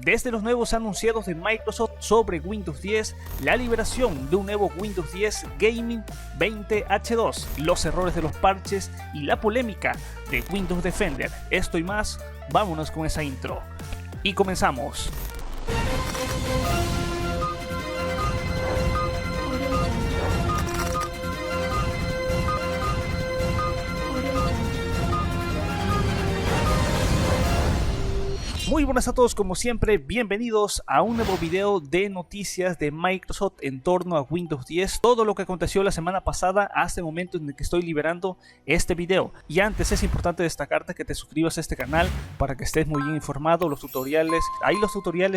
Desde los nuevos anunciados de Microsoft sobre Windows 10, la liberación de un nuevo Windows 10 Gaming 20H2, los errores de los parches y la polémica de Windows Defender. Esto y más, vámonos con esa intro. Y comenzamos. Muy buenas a todos, como siempre, bienvenidos a un nuevo video de noticias de Microsoft en torno a Windows 10, todo lo que aconteció la semana pasada hasta el momento en el que estoy liberando este video. Y antes es importante destacarte que te suscribas a este canal para que estés muy bien informado, los tutoriales,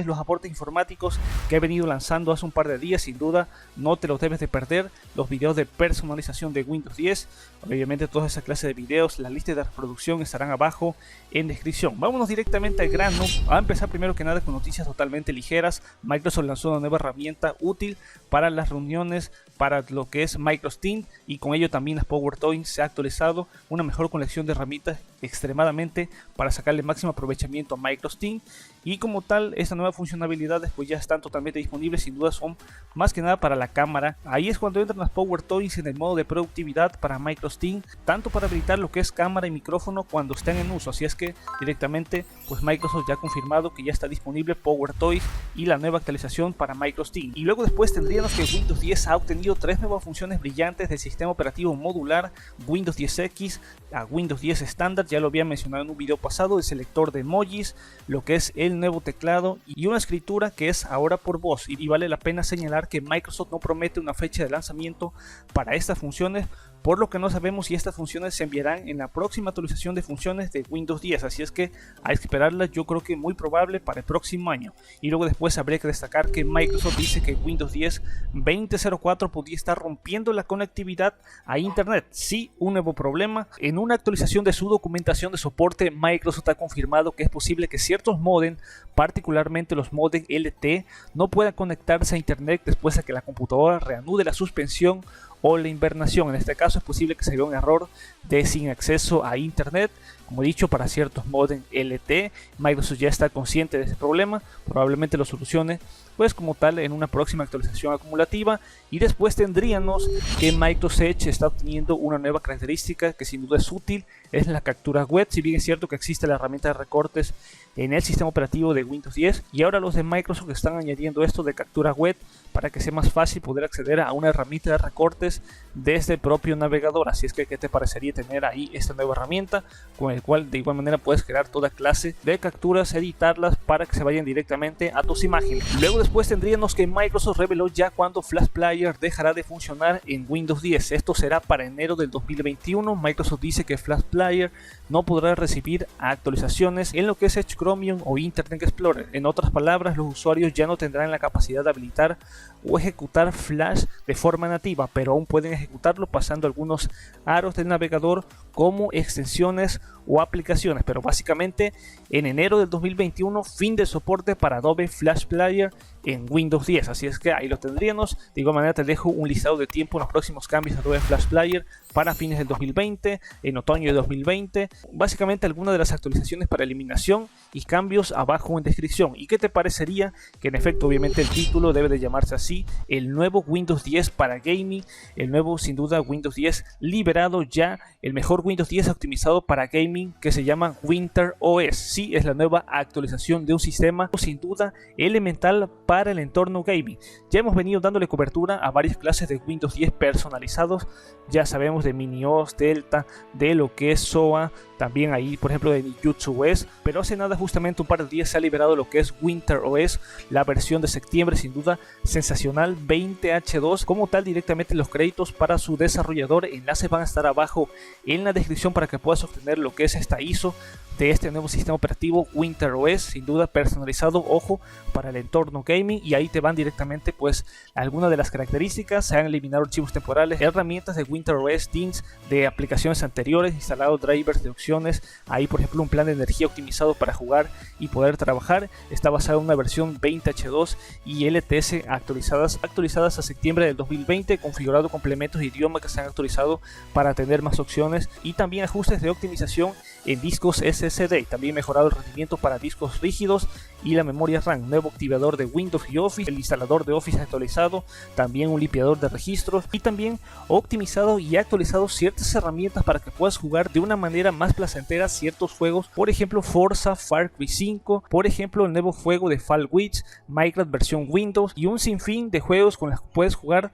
los aportes informáticos que he venido lanzando hace un par de días, sin duda no te los debes de perder, los videos de personalización de Windows 10, obviamente toda esa clase de videos, la lista de reproducción estarán abajo en descripción. Vámonos directamente al grano. A empezar primero que nada con noticias totalmente ligeras. Microsoft lanzó una nueva herramienta útil para las reuniones, para lo que es Microsoft Teams, y con ello también las PowerToys se ha actualizado una mejor colección de herramientas extremadamente para sacarle máximo aprovechamiento a Microsoft Teams, y como tal estas nuevas funcionalidades pues ya están totalmente disponibles. Sin duda son más que nada para la cámara. Ahí es cuando entran las PowerToys en el modo de productividad para Microsoft Teams, tanto para habilitar lo que es cámara y micrófono cuando estén en uso. Así es que directamente pues Microsoft ya ha confirmado que ya está disponible PowerToys y la nueva actualización para Microsoft Teams. Y luego después tendríamos que Windows 10 ha obtenido tres nuevas funciones brillantes del sistema operativo modular Windows 10X a Windows 10 estándar. Ya lo había mencionado en un video pasado, el selector de emojis, lo que es el nuevo teclado y una escritura que es ahora por voz. Y vale la pena señalar que Microsoft no promete una fecha de lanzamiento para estas funciones, por lo que no sabemos si estas funciones se enviarán en la próxima actualización de funciones de Windows 10, así es que hay que esperarlas, yo creo que muy probable para el próximo año. Y luego después habría que destacar que Microsoft dice que Windows 10 2004 podría estar rompiendo la conectividad a internet. Sí, un nuevo problema. En una actualización de su documentación de soporte, Microsoft ha confirmado que es posible que ciertos modem, particularmente los modem LTE, no puedan conectarse a internet después de que la computadora reanude la suspensión o la invernación. En este caso es posible que se vea un error de sin acceso a internet, como he dicho, para ciertos modem LTE. Microsoft ya está consciente de ese problema, probablemente lo solucione pues como tal en una próxima actualización acumulativa. Y después tendríamos que Microsoft Edge está obteniendo una nueva característica que sin duda es útil, es la captura web. Si bien es cierto que existe la herramienta de recortes en el sistema operativo de Windows 10, y ahora los de Microsoft están añadiendo esto de captura web para que sea más fácil poder acceder a una herramienta de recortes desde el propio navegador. Así es que, ¿qué te parecería tener ahí esta nueva herramienta con el cual de igual manera puedes crear toda clase de capturas, editarlas para que se vayan directamente a tus imágenes? Luego después tendríamos que Microsoft reveló ya cuando Flash Player dejará de funcionar en Windows 10. Esto será para enero del 2021. Microsoft dice que Flash Player no podrá recibir actualizaciones en lo que es Edge, Chromium o Internet Explorer. En otras palabras, los usuarios ya no tendrán la capacidad de habilitar o ejecutar Flash de forma nativa, pero aún pueden ejecutarlo pasando algunos aros del navegador como extensiones o aplicaciones. Pero básicamente en enero del 2021 fin de soporte para Adobe Flash Player en Windows 10, así es que ahí lo tendríamos. De igual manera te dejo un listado de tiempo en los próximos cambios de Adobe Flash Player para fines del 2020, en otoño de 2020, básicamente algunas de las actualizaciones para eliminación y cambios abajo en descripción. ¿Y qué te parecería que en efecto obviamente el título debe de llamarse así, el nuevo Windows 10 para gaming, el nuevo sin duda Windows 10 liberado ya, el mejor Windows 10 optimizado para gaming que se llama Winter OS? Sí, es la nueva actualización de un sistema sin duda elemental para el entorno gaming. Ya hemos venido dándole cobertura a varias clases de Windows 10 personalizados, ya sabemos de MiniOS, Delta, de lo que es SOA, también ahí por ejemplo de Ninjutsu OS, pero hace nada justamente un par de días se ha liberado lo que es Winter OS, la versión de septiembre, sin duda sensacional, 20H2, como tal directamente los créditos para su desarrollador, enlaces van a estar abajo en la descripción para que puedas obtener lo que es esta ISO de este nuevo sistema operativo Winter OS, sin duda personalizado, ojo, para el entorno gaming, y ahí te van directamente pues algunas de las características. Se han eliminado archivos temporales, herramientas de Winter OS, Teams de aplicaciones anteriores, instalado drivers de opción opciones. Hay por ejemplo un plan de energía optimizado para jugar y poder trabajar. Está basado en una versión 20H2 y LTS actualizadas a septiembre del 2020, configurado complementos de idioma que se han actualizado para tener más opciones, y también ajustes de optimización en discos SSD. También mejorado el rendimiento para discos rígidos y la memoria RAM. Nuevo activador de Windows y Office, el instalador de Office actualizado, también un limpiador de registros, y también optimizado y actualizado ciertas herramientas para que puedas jugar de una manera más placentera ciertos juegos, por ejemplo Forza, Far Cry 5, por ejemplo el nuevo juego de Fall Guys, Minecraft versión Windows, y un sinfín de juegos con los que puedes jugar,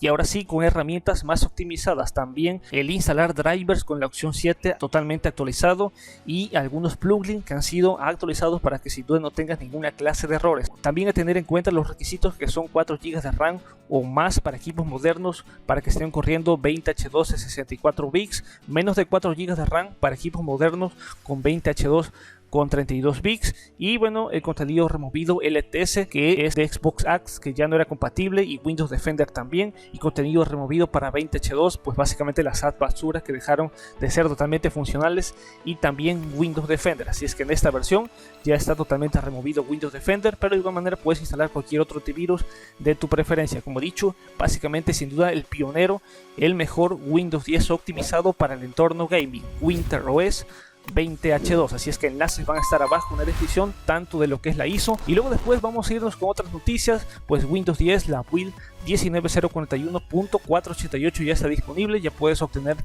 y ahora sí con herramientas más optimizadas. También el instalar drivers con la opción 7 totalmente actualizado, y algunos plugins que han sido actualizados para que sin duda no tengas ninguna clase de errores. También a tener en cuenta los requisitos, que son 4 GB de RAM o más para equipos modernos para que estén corriendo 20H2 de 64 bits, menos de 4 GB de RAM para equipos modernos con 20H2 con 32 bits, y bueno, el contenido removido LTS, que es de Xbox Axe, que ya no era compatible, y Windows Defender también, y contenido removido para 20H2, pues básicamente las apps basuras que dejaron de ser totalmente funcionales, y también Windows Defender. Así es que en esta versión ya está totalmente removido Windows Defender, pero de igual manera puedes instalar cualquier otro antivirus de tu preferencia. Como he dicho, básicamente sin duda el pionero, el mejor Windows 10 optimizado para el entorno gaming, WinterOS 20H2. Así es que enlaces van a estar abajo en la descripción, tanto de lo que es la ISO, y luego después vamos a irnos con otras noticias. Pues Windows 10, la build 19041.488 ya está disponible. Ya puedes obtener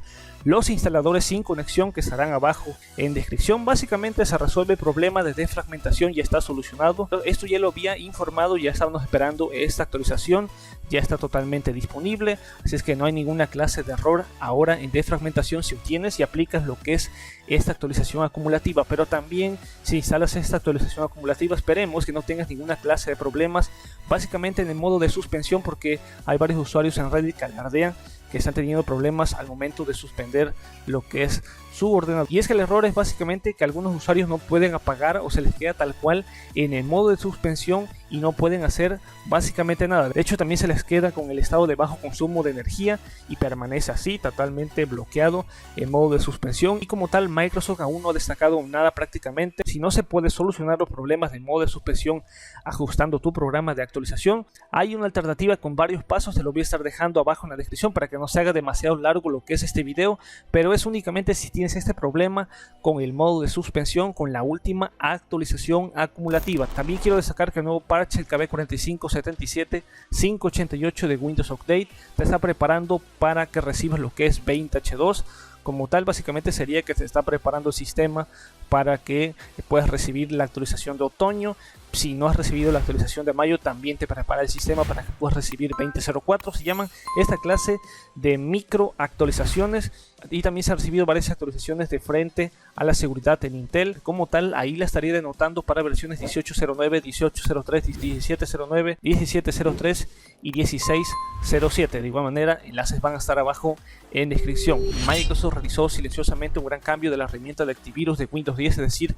los instaladores sin conexión que estarán abajo en descripción. Básicamente se resuelve el problema de defragmentación, ya está solucionado. Esto ya lo había informado, ya estábamos esperando esta actualización, ya está totalmente disponible, así es que no hay ninguna clase de error ahora en defragmentación si obtienes y aplicas lo que es esta actualización acumulativa. Pero también si instalas esta actualización acumulativa, esperemos que no tengas ninguna clase de problemas básicamente en el modo de suspensión, porque hay varios usuarios en Reddit que alardean que están teniendo problemas al momento de suspender lo que es su ordenador. Y es que el error es básicamente que algunos usuarios no pueden apagar o se les queda tal cual en el modo de suspensión y no pueden hacer básicamente nada. De hecho, también se les queda con el estado de bajo consumo de energía y permanece así, totalmente bloqueado en modo de suspensión. Y como tal, Microsoft aún no ha destacado nada prácticamente. Si no se puede solucionar los problemas de modo de suspensión ajustando tu programa de actualización, hay una alternativa con varios pasos. Te lo voy a estar dejando abajo en la descripción para que no se haga demasiado largo lo que es este video, pero es únicamente si tienes este problema con el modo de suspensión con la última actualización acumulativa. También quiero destacar que el nuevo parche, el KB4577588 de Windows Update, te está preparando para que recibas lo que es 20H2. Como tal, básicamente sería que te está preparando el sistema para que puedas recibir la actualización de otoño. Si no has recibido la actualización de mayo, también te prepara el sistema para que puedas recibir 2004. Se llaman esta clase de micro actualizaciones, y también se han recibido varias actualizaciones de frente a la seguridad en Intel. Como tal, ahí la estaría denotando para versiones 1809, 1803, 1709, 1703 y 1607. De igual manera, enlaces van a estar abajo en descripción. Microsoft realizó silenciosamente un gran cambio de la herramienta de antivirus de Windows 10, es decir,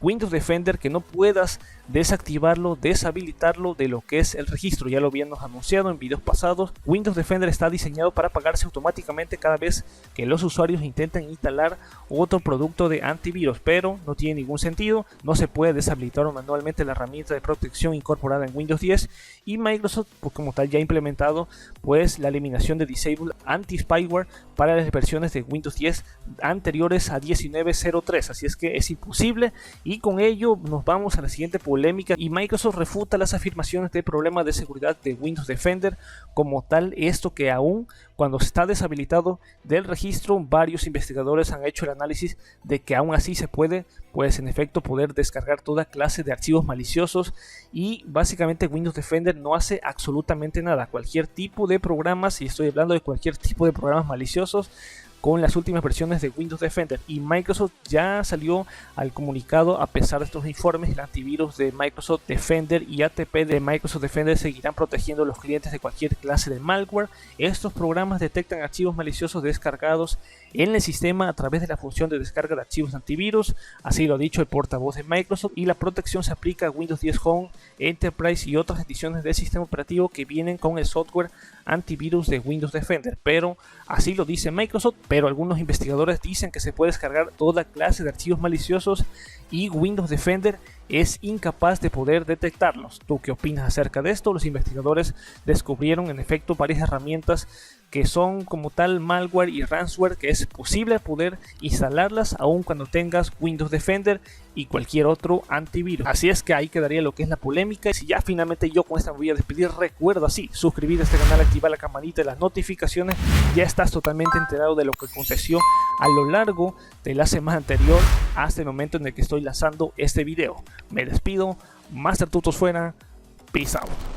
Windows Defender, que no puedas desactivarlo, deshabilitarlo de lo que es el registro. Ya lo habíamos anunciado en videos pasados. Windows Defender está diseñado para apagarse automáticamente cada vez que los usuarios intentan instalar otro producto de antivirus, pero no tiene ningún sentido. No se puede deshabilitar manualmente la herramienta de protección incorporada en Windows 10, y Microsoft, pues como tal, ya ha implementado pues la eliminación de Disable Anti-Spyware para las versiones de Windows 10 anteriores a 19.03. Así es que es imposible. Y con ello nos vamos a la siguiente polémica, y Microsoft refuta las afirmaciones de problemas de seguridad de Windows Defender. Como tal, esto que aún cuando está deshabilitado del registro, varios investigadores han hecho el análisis de que aún así se puede, pues en efecto, poder descargar toda clase de archivos maliciosos, y básicamente Windows Defender no hace absolutamente nada. Cualquier tipo de programas, y estoy hablando de cualquier tipo de programas maliciosos, con las últimas versiones de Windows Defender, y Microsoft ya salió al comunicado. A pesar de estos informes, el antivirus de Microsoft Defender y ATP de Microsoft Defender seguirán protegiendo a los clientes de cualquier clase de malware. Estos programas detectan archivos maliciosos descargados en el sistema a través de la función de descarga de archivos de antivirus, así lo ha dicho el portavoz de Microsoft, y la protección se aplica a Windows 10 Home, Enterprise y otras ediciones del sistema operativo que vienen con el software antivirus de Windows Defender. Pero así lo dice Microsoft, pero algunos investigadores dicen que se puede descargar toda clase de archivos maliciosos y Windows Defender es incapaz de poder detectarlos. ¿Tú qué opinas acerca de esto? Los investigadores descubrieron en efecto varias herramientas que son como tal malware y ransomware, que es posible poder instalarlas aun cuando tengas Windows Defender y cualquier otro antivirus. Así es que ahí quedaría lo que es la polémica. Y si ya finalmente yo con esta me voy a despedir, recuerda así suscribirte a este canal, activar la campanita de las notificaciones. Ya estás totalmente enterado de lo que aconteció a lo largo de la semana anterior hasta el momento en el que estoy lanzando este video. Me despido, Master Tutos fuera, peace out.